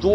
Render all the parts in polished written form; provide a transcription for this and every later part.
2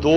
2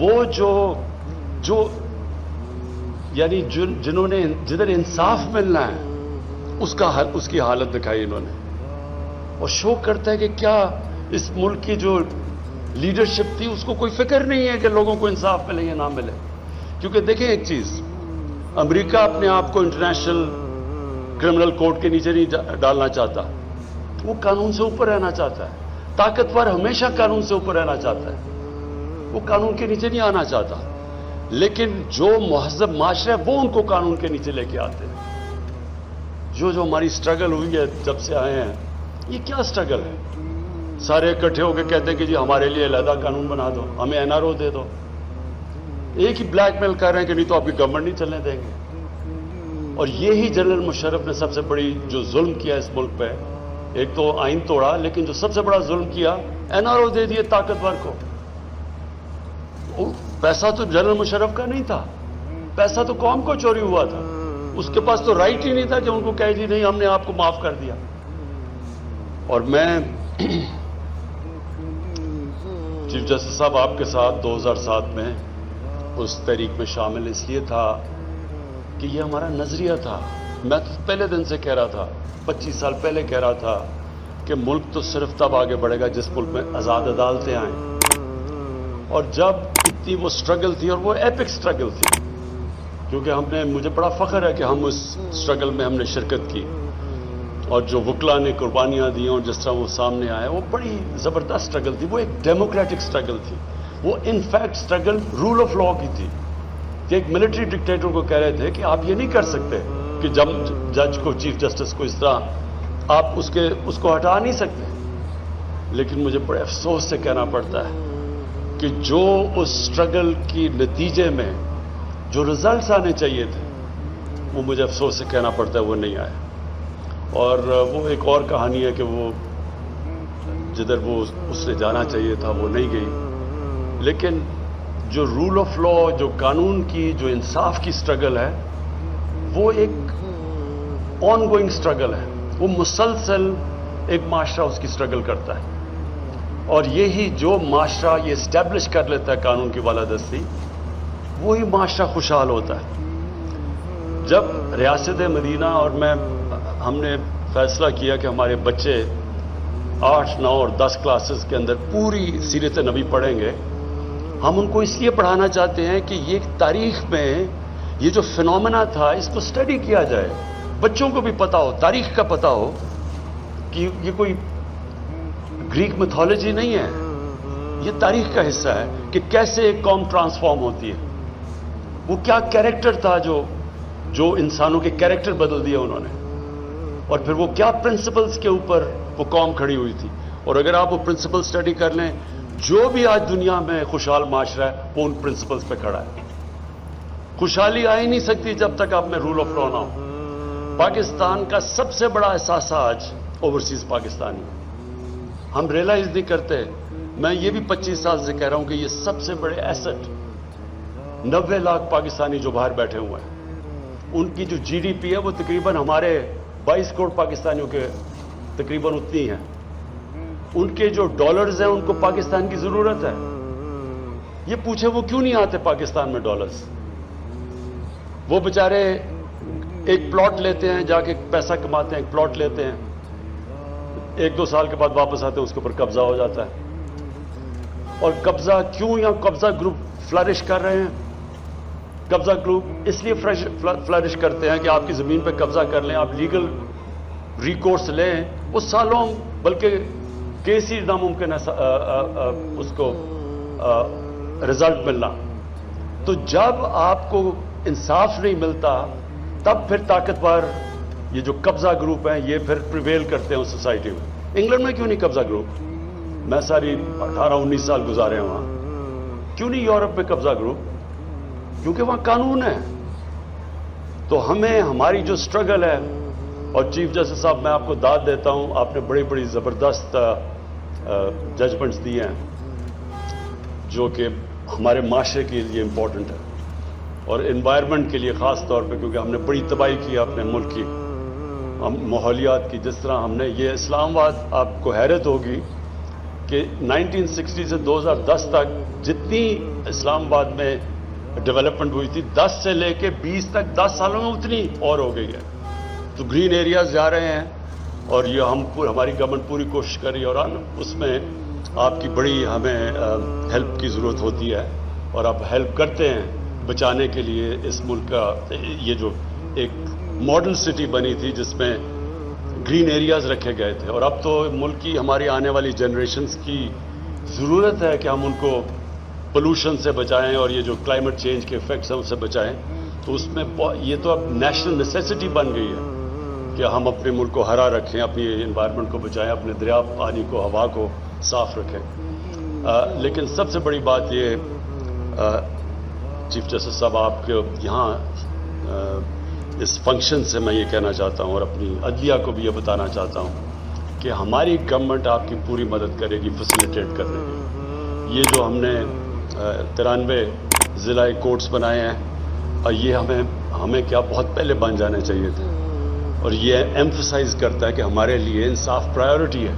وہ جو یعنی جنہوں نے جدھر انصاف ملنا ہے اس کی حالت دکھائی انہوں نے، اور شو کرتا ہے کہ کیا اس ملک کی جو لیڈرشپ تھی اس کو کوئی فکر نہیں ہے کہ لوگوں کو انصاف ملے یا نہ ملے. کیونکہ دیکھیں ایک چیز، امریکہ اپنے آپ کو انٹرنیشنل کرمنل کورٹ کے نیچے نہیں ڈالنا چاہتا، وہ قانون سے اوپر رہنا چاہتا ہے. طاقتور ہمیشہ قانون سے اوپر رہنا چاہتا ہے، وہ قانون کے نیچے نہیں آنا چاہتا. لیکن جو مہذب معاشرہ ہے وہ ان کو قانون کے نیچے لے کے آتے ہیں. جو ہماری اسٹرگل ہوئی ہے جب سے آئے ہیں، یہ کیا اسٹرگل ہے؟ سارے اکٹھے ہو کے کہتے ہیں کہ جی ہمارے لیے علیحدہ قانون بنا دو، ہمیں NRO دے دو. ایک ہی بلیک میل کر رہے ہیں کہ نہیں تو آپ کی گورنمنٹ نہیں چلنے دیں گے. اور یہی جنرل مشرف نے سب سے بڑی جو ظلم کیا اس ملک پہ، ایک تو آئین توڑا، لیکن جو سب سے بڑا ظلم کیا NRO دے دیے طاقتور کو. پیسہ تو جنرل مشرف کا نہیں تھا، پیسہ تو قوم کو چوری ہوا تھا. اس کے پاس تو رائٹ ہی نہیں تھا کہ ان کو کہے جی نہیں ہم نے آپ کو معاف کر دیا. اور میں چیف جسٹس صاحب آپ کے ساتھ 2007 میں اس تحریک میں شامل اس لیے تھا کہ یہ ہمارا نظریہ تھا. میں تو پہلے دن سے کہہ رہا تھا، 25 سال پہلے کہہ رہا تھا کہ ملک تو صرف تب آگے بڑھے گا جس ملک میں آزاد عدالتیں آئیں. اور جب اتنی وہ سٹرگل تھی، اور وہ ایپک سٹرگل تھی، کیونکہ مجھے بڑا فخر ہے کہ ہم اس سٹرگل میں ہم نے شرکت کی، اور جو وکلا نے قربانیاں دی اور جس طرح وہ سامنے آئے، وہ بڑی زبردست سٹرگل تھی. وہ ایک ڈیموکریٹک سٹرگل تھی، وہ in fact struggle rule of law کی تھی. کہ ایک ملٹری ڈکٹیٹر کو کہہ رہے تھے کہ آپ یہ نہیں کر سکتے کہ جج کو، چیف جسٹس کو اس طرح آپ اس کو ہٹا نہیں سکتے. لیکن مجھے بڑے افسوس سے کہنا پڑتا ہے کہ جو اس سٹرگل کی نتیجے میں جو رزلٹس آنے چاہیے تھے، وہ مجھے افسوس سے کہنا پڑتا ہے وہ نہیں آئے. اور وہ ایک اور کہانی ہے کہ وہ جدھر وہ اس نے جانا چاہیے تھا وہ نہیں گئی. لیکن جو رول آف لا، جو قانون کی، جو انصاف کی سٹرگل ہے، وہ ایک آن گوئنگ سٹرگل ہے. وہ مسلسل ایک معاشرہ اس کی سٹرگل کرتا ہے. اور یہی جو معاشرہ یہ اسٹیبلش کر لیتا ہے قانون کی بالادستی، وہی معاشرہ خوشحال ہوتا ہے. جب ریاست مدینہ اور ہم نے فیصلہ کیا کہ ہمارے بچے 8، 9 اور 10 کلاسز کے اندر پوری سیرت نبی پڑھیں گے، ہم ان کو اس لیے پڑھانا چاہتے ہیں کہ یہ تاریخ میں یہ جو فینومینا تھا اس کو اسٹڈی کیا جائے، بچوں کو بھی پتا ہو، تاریخ کا پتا ہو کہ یہ کوئی گریک میتھولوجی نہیں ہے، یہ تاریخ کا حصہ ہے کہ کیسے ایک قوم ٹرانسفارم ہوتی ہے. وہ کیا کیریکٹر تھا جو انسانوں کے کیریکٹر بدل دیے انہوں نے، اور پھر وہ کیا پرنسپلز کے اوپر وہ قوم کھڑی ہوئی تھی. اور اگر آپ وہ پرنسپل اسٹڈی کر لیں، جو بھی آج دنیا میں خوشحال معاشرہ ہے وہ ان پرنسپلز پہ کھڑا ہے. خوشحالی آ ہی نہیں سکتی جب تک آپ میں رول آف لا نہ ہو. پاکستان کا سب سے بڑا اثاثہ آج اوورسیز پاکستانی ہے. ہم ریئلائز نہیں کرتے. میں یہ بھی 25 سال سے کہہ رہا ہوں کہ یہ سب سے بڑے ایسٹ 90 لاکھ پاکستانی جو باہر بیٹھے ہوئے ہیں، ان کی جو GDP ہے وہ تقریباً ہمارے 22 کروڑ پاکستانیوں کے تقریباً اتنی ہیں. ان کے جو ڈالرز ہیں ان کو پاکستان کی ضرورت ہے. یہ پوچھے وہ کیوں نہیں آتے پاکستان میں ڈالرز؟ وہ بیچارے ایک پلاٹ لیتے ہیں، جا کے پیسہ کماتے ہیں، ایک پلاٹ لیتے ہیں، 1-2 سال کے بعد واپس آتے ہیں، اس کے اوپر قبضہ ہو جاتا ہے. اور قبضہ کیوں یا قبضہ گروپ فلرش کر رہے ہیں؟ قبضہ گروپ اس لیے فلرش کرتے ہیں کہ آپ کی زمین پہ قبضہ کر لیں، آپ لیگل ریکورس لیں، وہ سالوں بلکہ کیس ہی ناممکن ہے اس کو رزلٹ ملنا. تو جب آپ کو انصاف نہیں ملتا تب پھر طاقتور یہ جو قبضہ گروپ ہیں یہ پھر پریویل کرتے ہیں اس سوسائٹی میں. انگلینڈ میں کیوں نہیں قبضہ گروپ؟ میں ساری 18-19 سال گزارے ہیں وہاں. کیوں نہیں یورپ میں قبضہ گروپ؟ کیونکہ وہاں قانون ہے. تو ہمیں ہماری جو سٹرگل ہے، اور چیف جسٹس صاحب میں آپ کو داد دیتا ہوں، آپ نے بڑی بڑی زبردست ججمنٹس دیے ہیں جو کہ ہمارے معاشرے کے لیے امپورٹنٹ ہے، اور انوائرمنٹ کے لیے خاص طور پہ، کیونکہ ہم نے بڑی تباہی کی اپنے ملک کی، ماحولیات کی. جس طرح ہم نے یہ اسلام آباد، آپ کو حیرت ہوگی کہ 1960 سے 2010 تک جتنی اسلام آباد میں ڈیولپمنٹ ہوئی تھی 10 سے لے کے 20 تک 10 سالوں میں اتنی اور ہو گئی ہے. تو گرین ایریاز جا رہے ہیں اور یہ ہماری گورنمنٹ پوری کوشش کر رہی ہے اور اس میں آپ کی بڑی ہمیں ہیلپ کی ضرورت ہوتی ہے اور آپ ہیلپ کرتے ہیں بچانے کے لیے اس ملک کا. یہ جو ایک ماڈل سٹی بنی تھی جس میں گرین ایریاز رکھے گئے تھے اور اب تو ملک کی ہماری آنے والی جنریشنز کی ضرورت ہے کہ ہم ان کو پولوشن سے بچائیں اور یہ جو کلائمیٹ چینج کے افیکٹس ہیں اس سے بچائیں. تو اس میں یہ تو اب نیشنل نیسیسٹی بن گئی ہے کہ ہم اپنے ملک کو ہرا رکھیں, اپنی انوائرمنٹ کو بچائیں, اپنے دریا پانی کو ہوا کو صاف رکھیں. لیکن سب سے بڑی بات یہ چیف جسٹس صاحب آپ کے یہاں اس فنکشن سے میں یہ کہنا چاہتا ہوں اور اپنی عدلیہ کو بھی یہ بتانا چاہتا ہوں کہ ہماری گورنمنٹ آپ کی پوری مدد کرے گی فیسیلیٹیٹ کرنے کی. یہ جو ہم نے 93 ضلع کورٹس بنائے ہیں اور یہ ہمیں کیا بہت پہلے بن جانے چاہیے تھے اور یہ ایمفسائز کرتا ہے کہ ہمارے لیے انصاف پرائیورٹی ہے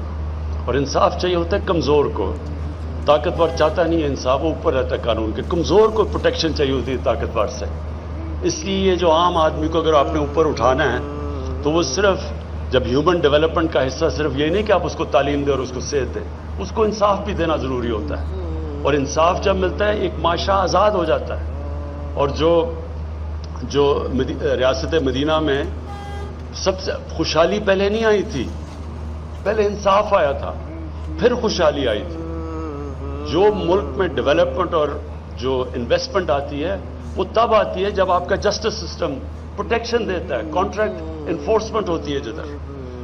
اور انصاف چاہیے ہوتا ہے کمزور کو. طاقتور چاہتا نہیں ہے انصاف, وہ اوپر رہتا ہے قانون کے. کمزور کو پروٹیکشن چاہیے ہوتی ہے طاقتور سے. اس لیے یہ جو عام آدمی کو اگر آپ نے اوپر اٹھانا ہے تو وہ صرف جب ہیومن ڈیولپمنٹ کا حصہ صرف یہ نہیں کہ آپ اس کو تعلیم دیں اور اس کو صحت دیں, اس کو انصاف بھی دینا ضروری ہوتا ہے. اور انصاف جب ملتا ہے ایک معاشرہ آزاد ہو جاتا ہے. اور جو ریاست مدینہ میں سب سے خوشحالی پہلے نہیں آئی تھی, پہلے انصاف آیا تھا پھر خوشحالی آئی تھی. جو ملک میں ڈیولپمنٹ اور جو انویسٹمنٹ آتی ہے وہ تب آتی ہے جب آپ کا جسٹس سسٹم پروٹیکشن دیتا ہے, کانٹریکٹ انفورسمنٹ ہوتی ہے. جدھر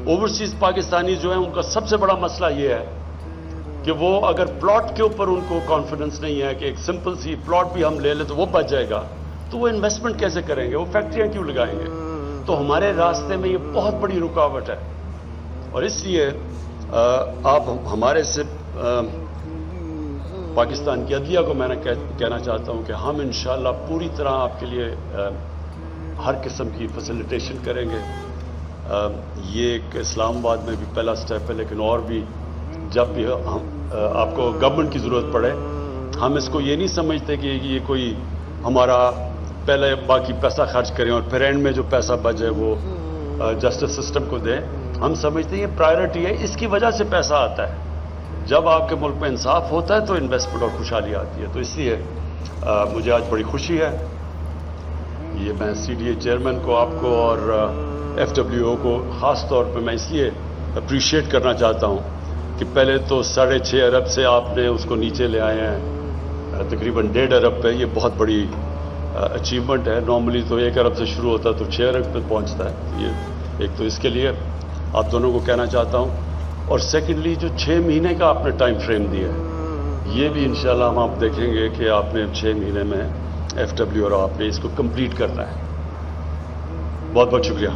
اوورسیز پاکستانی جو ہیں ان کا سب سے بڑا مسئلہ یہ ہے کہ وہ اگر پلاٹ کے اوپر ان کو کانفیڈنس نہیں ہے کہ ایک سمپل سی پلاٹ بھی ہم لے لیں تو وہ بچ جائے گا, تو وہ انویسٹمنٹ کیسے کریں گے, وہ فیکٹریاں کیوں لگائیں گے. تو ہمارے راستے میں یہ بہت بڑی رکاوٹ ہے اور اس لیے آپ ہمارے سے پاکستان کی عدلیہ کو میں نے کہنا چاہتا ہوں کہ ہم انشاءاللہ پوری طرح آپ کے لیے ہر قسم کی فیسیلیٹیشن کریں گے. یہ ایک اسلام آباد میں بھی پہلا سٹیپ ہے, لیکن اور بھی جب بھی آپ کو گورنمنٹ کی ضرورت پڑے, ہم اس کو یہ نہیں سمجھتے کہ یہ کوئی ہمارا پہلے باقی پیسہ خرچ کریں اور پھر اینڈ میں جو پیسہ بچ جائے وہ جسٹس سسٹم کو دیں. ہم سمجھتے ہیں یہ پرائیورٹی ہے, اس کی وجہ سے پیسہ آتا ہے. جب آپ کے ملک میں انصاف ہوتا ہے تو انویسٹمنٹ اور خوشحالی آتی ہے. تو اس لیے مجھے آج بڑی خوشی ہے. یہ میں CDA چیئرمین کو, آپ کو اور FWO کو خاص طور پہ میں اس لیے اپریشیٹ کرنا چاہتا ہوں کہ پہلے تو 6.5 ارب سے آپ نے اس کو نیچے لے آئے ہیں تقریباً 1.5 ارب پہ. یہ بہت بڑی اچیومنٹ ہے. نارملی تو 1 ارب سے شروع ہوتا ہے تو 6 ارب پہ پہنچتا ہے. یہ ایک تو اس کے لیے آپ دونوں کو کہنا چاہتا ہوں. اور سیکنڈلی جو 6 مہینے کا آپ نے ٹائم فریم دیا ہے, یہ بھی انشاءاللہ ہم آپ دیکھیں گے کہ آپ نے 6 مہینے میں FW اور آپ نے اس کو کمپلیٹ کرنا ہے. بہت بہت شکریہ.